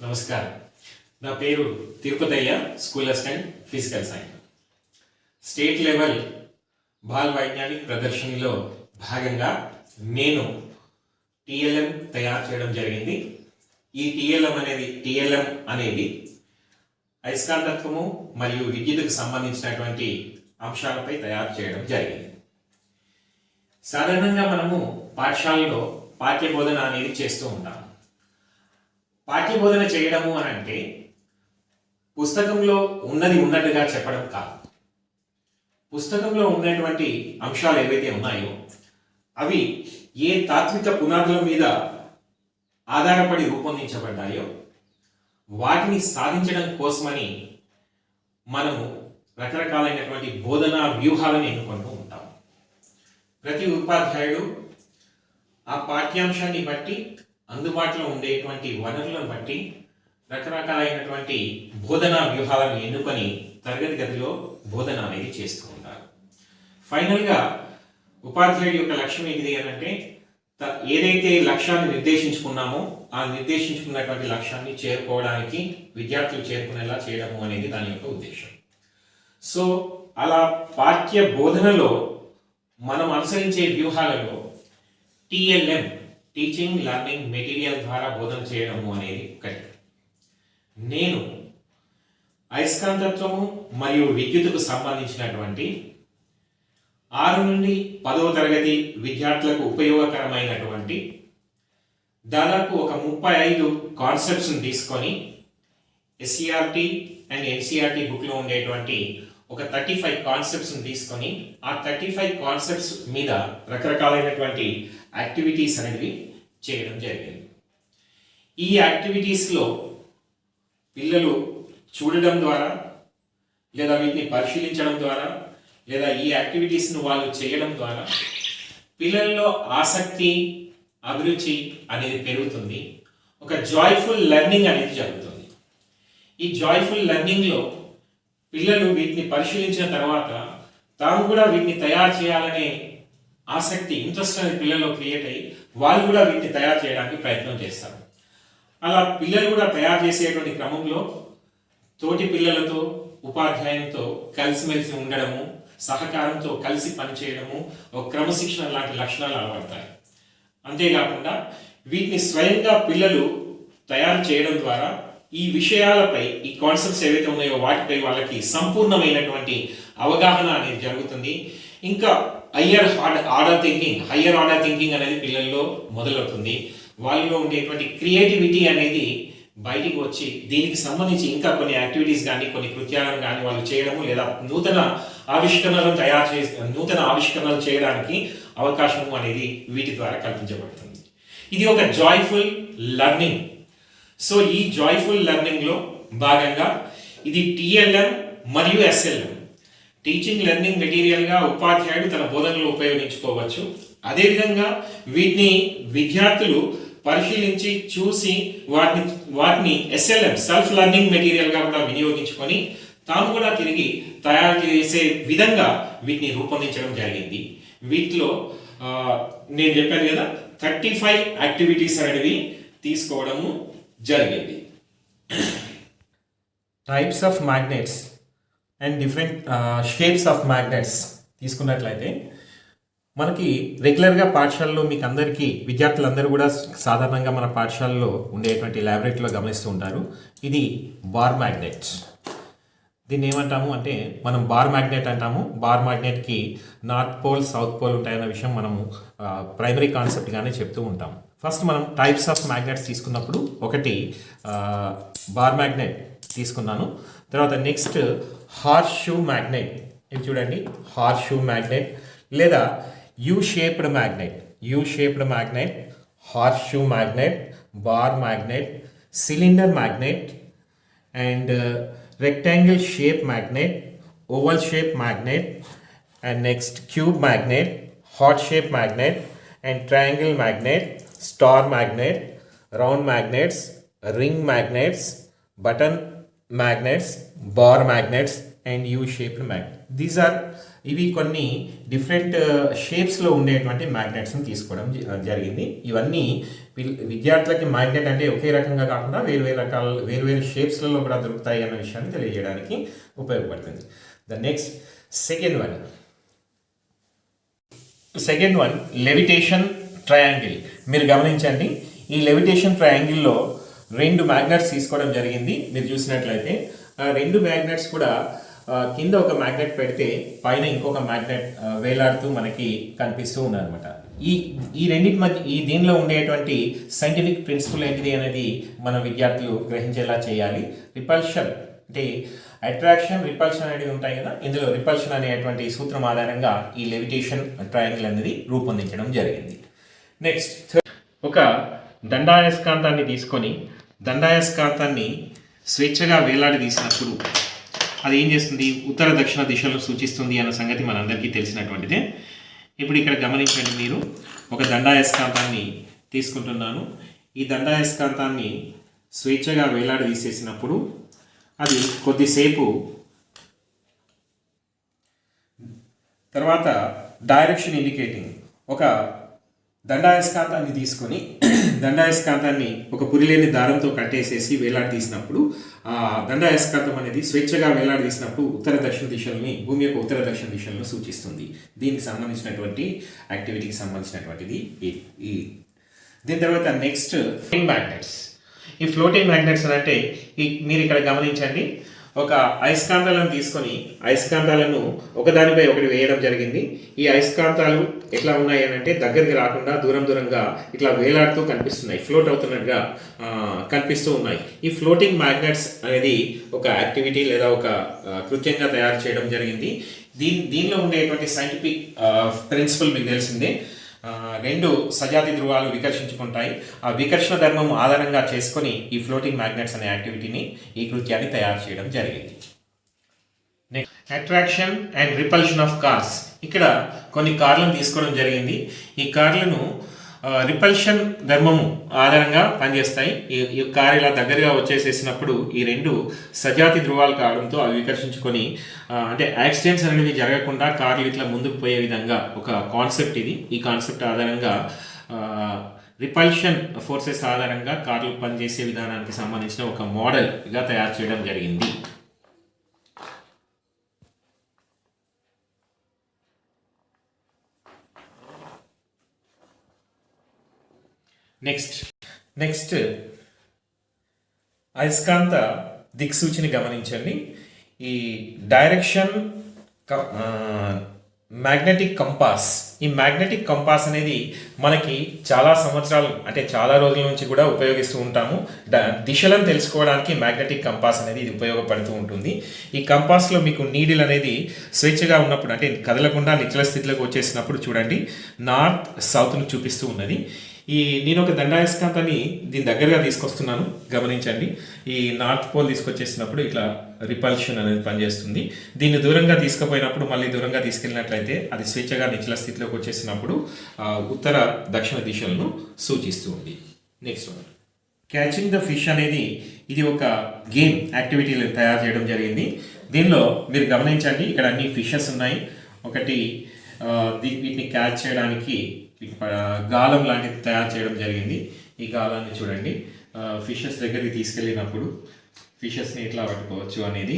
నమస్కారం. నా పేరు Tirupatayya, school assistant physical science. State level బాల్ వైజ్ఞానిక్ ప్రదర్శనలో భాగంగా నేను టీఎల్ఎం తయారు చేయడం జరిగింది. ఈ టీఎల్ఎం అనేది అయస్కాంతత్వము మరియు విద్యుత్తుకు సంబంధించినటువంటి అంశాలపై తయారు చేయడం జరిగింది. సాధారణంగా మనము పాఠశాలలో పాఠ్యబోధన అనేది చేస్తూ ఉంటాం. పాఠ్యబోధన చేయడము అని అంటే పుస్తకంలో ఉన్నది ఉన్నట్టుగా చెప్పడం కాదు. పుస్తకంలో ఉన్నటువంటి అంశాలు ఏవైతే ఉన్నాయో అవి ఏ తాత్విక పునాదుల మీద ఆధారపడి రూపొందించబడ్డాయో వాటిని సాధించడం కోసమని మనము రకరకాలైనటువంటి బోధనా వ్యూహాలను ఎన్నుకుంటూ ఉంటాం. ప్రతి ఉపాధ్యాయుడు ఆ పాఠ్యాంశాన్ని బట్టి, అందుబాటులో ఉండేటువంటి వనరులను బట్టి రకరకాలైనటువంటి బోధనా వ్యూహాలను ఎన్నుకొని తరగతి గదిలో బోధన అనేది చేస్తూ ఉంటారు. ఫైనల్గా ఉపాధ్యాయుడి యొక్క లక్ష్యం ఏంటిది అని అంటే ఏదైతే లక్ష్యాన్ని నిర్దేశించుకున్నామో ఆ నిర్దేశించుకున్నటువంటి లక్ష్యాన్ని చేరుకోవడానికి విద్యార్థులు చేరుకునేలా చేయడము అనేది దాని యొక్క ఉద్దేశం. సో అలా పాఠ్య బోధనలో మనం అనుసరించే వ్యూహాలలో టీఎల్ఎం, టీచింగ్ లెర్నింగ్ మెటీరియల్ ద్వారా బోధన చేయడము అనేది ఒకటి. నేను అయస్కాంతత్వము మరియు విద్యుత్తుకు సంబంధించినటువంటి 6 నుండి 10వ తరగతి విద్యార్థులకు ఉపయోగకరమైనటువంటి దాదాపు ఒక 35 కాన్సెప్ట్స్ని తీసుకొని ఎస్సీఆర్టీ అండ్ ఎన్సీఆర్టీ బుక్లో ఉండేటువంటి ఒక 35 కాన్సెప్ట్స్ని తీసుకొని ఆ 35 కాన్సెప్ట్స్ మీద రకరకాలైనటువంటి యాక్టివిటీస్ అనేవి చేయడం జరిగింది. ఈ యాక్టివిటీస్లో పిల్లలు చూడడం ద్వారా లేదా వీటిని పరిశీలించడం ద్వారా లేదా ఈ యాక్టివిటీస్ను వాళ్ళు చేయడం ద్వారా పిల్లల్లో ఆసక్తి, అభిరుచి అనేది పెరుగుతుంది. ఒక జాయ్ఫుల్ లెర్నింగ్ అనేది జరుగుతుంది. ఈ జాయ్ఫుల్ లెర్నింగ్లో పిల్లలు వీటిని పరిశీలించిన తర్వాత తాము కూడా వీటిని తయారు చేయాలనే ఆసక్తి, ఇంట్రెస్ట్ అనేది పిల్లల్లో క్రియేట్ అయ్యి వాళ్ళు కూడా వీటిని తయారు చేయడానికి ప్రయత్నం చేస్తారు. అలా పిల్లలు కూడా తయారు చేసేటువంటి క్రమంలో తోటి పిల్లలతో, ఉపాధ్యాయులతో కలిసిమెలిసి ఉండడము, సహకారంతో కలిసి పనిచేయడము, ఒక క్రమశిక్షణ లాంటి లక్షణాలు అలవడతాయి. అంతేకాకుండా వీటిని స్వయంగా పిల్లలు తయారు చేయడం ద్వారా ఈ విషయాలపై, ఈ కాన్సెప్ట్స్ ఏవైతే ఉన్నాయో వాటిపై వాళ్ళకి సంపూర్ణమైనటువంటి అవగాహన అనేది జరుగుతుంది. ఇంకా హయ్యర్ ఆర్డర్ థింకింగ్ అనేది పిల్లల్లో మొదలవుతుంది. వాళ్ళలో ఉండేటువంటి క్రియేటివిటీ అనేది బయటికి వచ్చి దీనికి సంబంధించి ఇంకా కొన్ని యాక్టివిటీస్ కానీ, కొన్ని కృత్యాలను కానీ వాళ్ళు చేయడము లేదా నూతన ఆవిష్కరణలు చేయడానికి అవకాశము అనేది వీటి ద్వారా కల్పించబడుతుంది. ఇది ఒక జాయ్ఫుల్ లెర్నింగ్. సో ఈ జాయ్ఫుల్ లెర్నింగ్లో భాగంగా ఇది టీఎల్ఎం మరియు ఎస్ఎల్ఎం, టీచింగ్ లెర్నింగ్ మెటీరియల్గా ఉపాధ్యాయుడు తన బోధనలో ఉపయోగించుకోవచ్చు. అదేవిధంగా వీటిని విద్యార్థులు పరిశీలించి చూసి వాటిని ఎస్ఎల్ఎం, సెల్ఫ్ లెర్నింగ్ మెటీరియల్గా కూడా వినియోగించుకొని తాము కూడా తిరిగి తయారు చేసే విధంగా వీటిని రూపొందించడం జరిగింది. వీటిలో నేను చెప్పాను కదా 35 యాక్టివిటీస్ అనేవి తీసుకోవడము జరిగింది. Types of magnets and different shapes of magnets తీసుకున్నట్లయితే మనకి రెగ్యులర్గా పాఠశాలలో మీకు అందరికీ, విద్యార్థులందరూ కూడా సాధారణంగా మన పాఠశాలలో ఉండేటువంటి ల్యాబొరేటరీలో గమనిస్తూ ఉంటారు. ఇది బార్ మ్యాగ్నెట్. దీన్ని ఏమంటాము అంటే మనం బార్ మ్యాగ్నెట్ అంటాము. బార్ మ్యాగ్నెట్కి నార్త్ పోల్, సౌత్ పోల్ ఉంటాయన్న విషయం మనము ప్రైమరీ కాన్సెప్ట్గానే చెప్తూ ఉంటాం. ఫస్ట్ మనం టైప్స్ ఆఫ్ మ్యాగ్నెట్స్ తీసుకున్నప్పుడు ఒకటి బార్ మ్యాగ్నెట్ తీసుకున్నాను. తర్వాత నెక్స్ట్ హార్స్ షూ మ్యాగ్నెట్. ఇది చూడండి, హార్స్ షూ మ్యాగ్నెట్ లేదా U shaped magnet, horseshoe magnet, bar magnet, cylinder magnet and rectangle shape magnet, oval shape magnet, and next cube magnet, heart shape magnet, and triangle magnet, star magnet, round magnets, ring magnets, button magnets, bar magnets, and U shaped magnet. ఇవి కొన్ని different షేప్స్లో ఉండేటువంటి మ్యాగ్నెట్స్ని తీసుకోవడం జరిగింది. ఇవన్నీ విద్యార్థులకి magnet అంటే ఒకే రకంగా కాకుండా వేరు షేప్స్లలో కూడా దొరుకుతాయి అన్న విషయాన్ని తెలియజేయడానికి ఉపయోగపడుతుంది. The next second one levitation triangle. మీరు గమనించండి, ఈ లెవిటేషన్ ట్రయాంగిల్లో 2 మ్యాగ్నెట్స్ తీసుకోవడం జరిగింది. మీరు చూసినట్లయితే 2 మ్యాగ్నెట్స్ కూడా కింద ఒక మ్యాగ్నెట్ పెడితే పైన ఇంకొక మ్యాగ్నెట్ వేలాడుతూ మనకి కనిపిస్తూ ఉన్నారనమాట. ఈ రెండింటి మధ్య దీనిలో ఉండేటువంటి సైంటిఫిక్ ప్రిన్సిపల్ ఏంటిది అనేది మన విద్యార్థులు గ్రహించేలా చేయాలి. రిపల్షన్ అంటే అట్రాక్షన్, రిపల్షన్ అనేవి ఉంటాయి కదా. ఇందులో రిపల్షన్ అనేటువంటి సూత్రం ఆధారంగా ఈ లెవిటేషన్ ట్రయాంగిల్ అనేది రూపొందించడం జరిగింది. నెక్స్ట్ ఒక దండాయస్కాంతాన్ని తీసుకొని దండాయస్కాంతాన్ని స్వేచ్ఛగా వేలాడదీసినప్పుడు అది ఏం చేస్తుంది, ఉత్తర దక్షిణ దిశలను సూచిస్తుంది అన్న సంగతి మనందరికీ తెలిసినటువంటిదే. ఇప్పుడు ఇక్కడ గమనించండి, మీరు ఒక దండాయస్కాంతాన్ని తీసుకుంటున్నాను. ఈ దండాయస్కాంతాన్ని స్వేచ్ఛగా వేలాడదీసేసినప్పుడు అది కొద్దిసేపు తర్వాత డైరెక్షన్ ఇండికేటింగ్ ఒక దండాయస్కాంతాన్ని తీసుకొని దండాయస్కాంతాన్ని ఒక పురిలేని దారంతో కట్టేసేసి వేలాడదీసినప్పుడు ఆ దండాయస్కాంతం అనేది స్వేచ్ఛగా వేలాడదీసినప్పుడు ఉత్తర దక్షిణ దిశల్ని, భూమి యొక్క ఉత్తర దక్షిణ దిశలను సూచిస్తుంది. దీనికి సంబంధించినటువంటి యాక్టివిటీకి సంబంధించినటువంటిది ఈ దీని తర్వాత నెక్స్ట్ మ్యాగ్నెట్స్. ఈ ఫ్లోటింగ్ మ్యాగ్నెట్స్ అంటే మీరు ఇక్కడ గమనించండి, ఒక అయస్కాంతాలను తీసుకొని అయస్కాంతాలను ఒకదానిపై ఒకటి వేయడం జరిగింది. ఈ అయస్కాంతాలు ఎట్లా ఉన్నాయి అని అంటే దగ్గరికి రాకుండా దూరంగా ఇట్లా వేలాడుతూ కనిపిస్తున్నాయి, ఫ్లోట్ అవుతున్నట్టుగా కనిపిస్తూ ఉన్నాయి. ఈ ఫ్లోటింగ్ మ్యాగ్నెట్స్ అనేది ఒక యాక్టివిటీ లేదా ఒక కృత్యంగా తయారు చేయడం జరిగింది. దీనిలో ఉండేటువంటి సైంటిఫిక్ ప్రిన్సిపల్ మీకు తెలిసిందే. 2 సజాతి ధ్రువాలు వికర్షించుకుంటాయి. ఆ వికర్షణ ధర్మం ఆధారంగా చేసుకొని ఈ ఫ్లోటింగ్ మ్యాగ్నెట్స్ అనే యాక్టివిటీని, ఈ కృత్యాన్ని తయారు చేయడం జరిగింది. Next attraction and repulsion of cars. ఇక్కడ కొన్ని కార్లను తీసుకోవడం జరిగింది. ఈ కార్లను రిపల్షన్ ధర్మము ఆధారంగా పనిచేస్తాయి. ఈ కార్ ఇలా దగ్గరగా వచ్చేసేసినప్పుడు ఈ 2 సజాతి ధ్రువాలు కావడంతో అవి వికర్షించుకొని అంటే యాక్సిడెంట్స్ అనేవి జరగకుండా కార్లు ఇట్లా ముందుకు పోయే విధంగా ఒక కాన్సెప్ట్ ఇది. ఈ కాన్సెప్ట్ ఆధారంగా రిపల్షన్ ఫోర్సెస్ ఆధారంగా కార్లు పనిచేసే విధానానికి సంబంధించిన ఒక మోడల్గా తయారు చేయడం జరిగింది. నెక్స్ట్ అయస్కాంత దిక్సూచిని గమనించండి. ఈ డైరెక్షన్ మ్యాగ్నెటిక్ కంపాస్. ఈ మ్యాగ్నెటిక్ కంపాస్ అనేది మనకి చాలా సంవత్సరాలు అంటే చాలా రోజుల నుంచి కూడా ఉపయోగిస్తూ ఉంటాము. దిశలను తెలుసుకోవడానికి మ్యాగ్నెటిక్ కంపాస్ అనేది ఇది ఉపయోగపడుతూ ఉంటుంది. ఈ కంపాస్లో మీకు నీడిల్ అనేది స్వేచ్ఛగా ఉన్నప్పుడు అంటే కదలకుండా నిశ్చల స్థితిలోకి వచ్చేసినప్పుడు చూడండి నార్త్ సౌత్ను చూపిస్తూ ఉన్నది. నేను ఒక దండాయస్కాంతాన్ని దీని దగ్గరగా తీసుకొస్తున్నాను, గమనించండి. ఈ నార్త్ పోల్ తీసుకొచ్చేసినప్పుడు ఇట్లా రిపల్షన్ అనేది పనిచేస్తుంది. దీన్ని దూరంగా తీసుకుపోయినప్పుడు మళ్ళీ దూరంగా తీసుకెళ్ళినట్లయితే అది స్వేచ్ఛగా నిశ్చల స్థితిలోకి వచ్చేసినప్పుడు ఉత్తర దక్షిణ దిశలను సూచిస్తూ ఉంది. Next one catching the fish అనేది ఇది ఒక గేమ్ యాక్టివిటీలు తయారు చేయడం జరిగింది. దీనిలో మీరు గమనించండి, ఇక్కడ అన్ని ఫిషెస్ ఉన్నాయి. ఒకటి వీటిని క్యాచ్ చేయడానికి గాలం లాంటిది తయారు చేయడం జరిగింది. ఈ గాలాన్ని చూడండి, ఫిషెస్ దగ్గరికి తీసుకెళ్ళినప్పుడు ఫిషెస్ని ఎట్లా పట్టుకోవచ్చు అనేది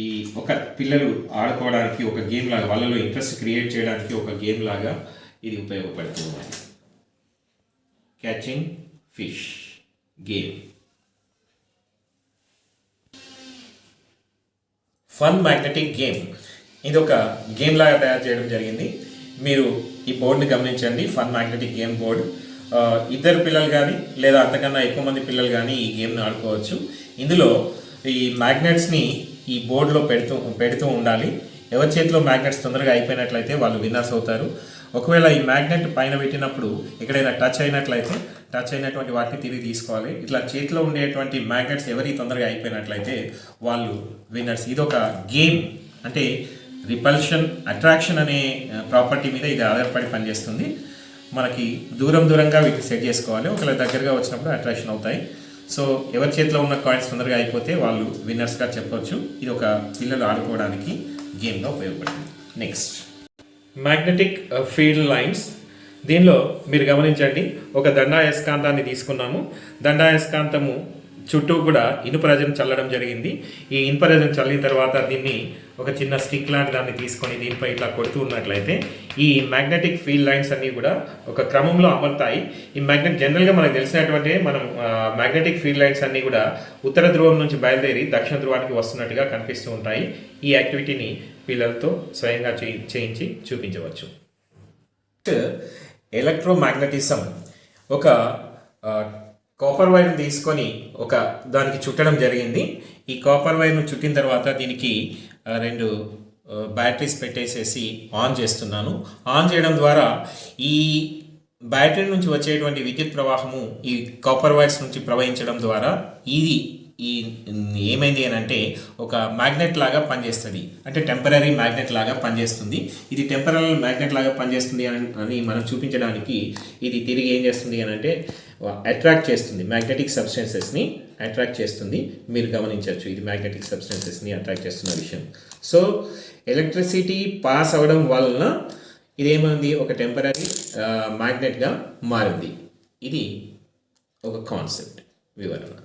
ఈ ఒక పిల్లలు ఆడుకోవడానికి ఒక గేమ్ లాగా, వాళ్ళలో ఇంట్రెస్ట్ క్రియేట్ చేయడానికి ఒక గేమ్ లాగా ఇది ఉపయోగపడుతుంది. Catching fish game. Fun magnetic game. ఇది ఒక గేమ్ లాగా తయారు చేయడం జరిగింది. మీరు ఈ బోర్డుని గమనించండి, ఫన్ మ్యాగ్నెటిక్ గేమ్ బోర్డు. 2 పిల్లలు కానీ లేదా అంతకన్నా ఎక్కువ మంది పిల్లలు కానీ ఈ గేమ్ని ఆడుకోవచ్చు. ఇందులో ఈ మ్యాగ్నెట్స్ని ఈ బోర్డులో పెడుతూ ఉండాలి. ఎవరి చేతిలో మ్యాగ్నెట్స్ తొందరగా అయిపోయినట్లయితే వాళ్ళు విన్నర్స్ అవుతారు. ఒకవేళ ఈ మ్యాగ్నెట్ పైన పెట్టినప్పుడు ఎక్కడైనా టచ్ అయినటువంటి వాటిని తిరిగి తీసుకోవాలి. ఇట్లా చేతిలో ఉండేటువంటి మ్యాగ్నెట్స్ ఎవరి తొందరగా అయిపోయినట్లయితే వాళ్ళు విన్నర్స్. ఇది ఒక గేమ్, అంటే రిపల్షన్ అట్రాక్షన్ అనే ప్రాపర్టీ మీద ఇది ఆధారపడి పనిచేస్తుంది. మనకి దూరంగా వీటిని సెట్ చేసుకోవాలి. ఒకవేళ దగ్గరగా వచ్చినప్పుడు అట్రాక్షన్ అవుతాయి. సో ఎవరి చేతిలో ఉన్న కాయిన్స్ తొందరగా అయిపోతే వాళ్ళు విన్నర్స్గా చెప్పవచ్చు. ఇది ఒక పిల్లలు ఆడుకోవడానికి గేమ్గా ఉపయోగపడుతుంది. Next magnetic field lines. దీనిలో మీరు గమనించండి, ఒక దండాయస్కాంతాన్ని తీసుకున్నాము. దండాయస్కాంతము చుట్టూ కూడా ఇనుప రజం చల్లడం జరిగింది. ఈ ఇనుప రజం చల్లిన తర్వాత దీన్ని ఒక చిన్న స్టిక్ లాంటి దాన్ని తీసుకొని దీనిపై ఇట్లా కొడుతూ ఉన్నట్లయితే ఈ మ్యాగ్నెటిక్ ఫీల్డ్ లైన్స్ అన్నీ కూడా ఒక క్రమంలో అమరుతాయి. ఈ జనరల్గా మనకు తెలిసినటువంటి మ్యాగ్నెటిక్ ఫీల్డ్ లైన్స్ అన్నీ కూడా ఉత్తర ధ్రువం నుంచి బయలుదేరి దక్షిణ ధ్రువానికి వస్తున్నట్టుగా కనిపిస్తూ ఉంటాయి. ఈ యాక్టివిటీని పిల్లలతో స్వయంగా చేయించి చూపించవచ్చు. ఎలక్ట్రోమాగ్నెటిజం. ఒక కాపర్ వైర్ను తీసుకొని దానికి చుట్టడం జరిగింది. ఈ కాపర్ వైర్ను చుట్టిన తర్వాత దీనికి 2 బ్యాటరీస్ పెట్టేసేసి ఆన్ చేస్తున్నాను. ఆన్ చేయడం ద్వారా ఈ బ్యాటరీ నుంచి వచ్చేటువంటి విద్యుత్ ప్రవాహము ఈ కాపర్ వైర్స్ నుంచి ప్రవహించడం ద్వారా ఇది ఏమైంది అని అంటే ఒక మ్యాగ్నెట్ లాగా పనిచేస్తుంది. అంటే టెంపరీ మ్యాగ్నెట్ లాగా పనిచేస్తుంది. ఇది టెంపరీ మ్యాగ్నెట్ లాగా పనిచేస్తుంది అని మనం చూపించడానికి ఇది తిరిగి ఏం చేస్తుంది అని అంటే అట్రాక్ట్ చేస్తుంది. మ్యాగ్నెటిక్ సబ్స్టెన్సెస్ని అట్రాక్ట్ చేస్తుంది. మీరు గమనించవచ్చు, ఇది మ్యాగ్నెటిక్ సబ్స్టెన్సెస్ని అట్రాక్ట్ చేస్తున్న విషయం. సో ఎలక్ట్రిసిటీ పాస్ అవ్వడం వలన ఇదేమైంది, ఒక టెంపరీ మ్యాగ్నెట్గా మారింది. ఇది ఒక కాన్సెప్ట్ వివరణ.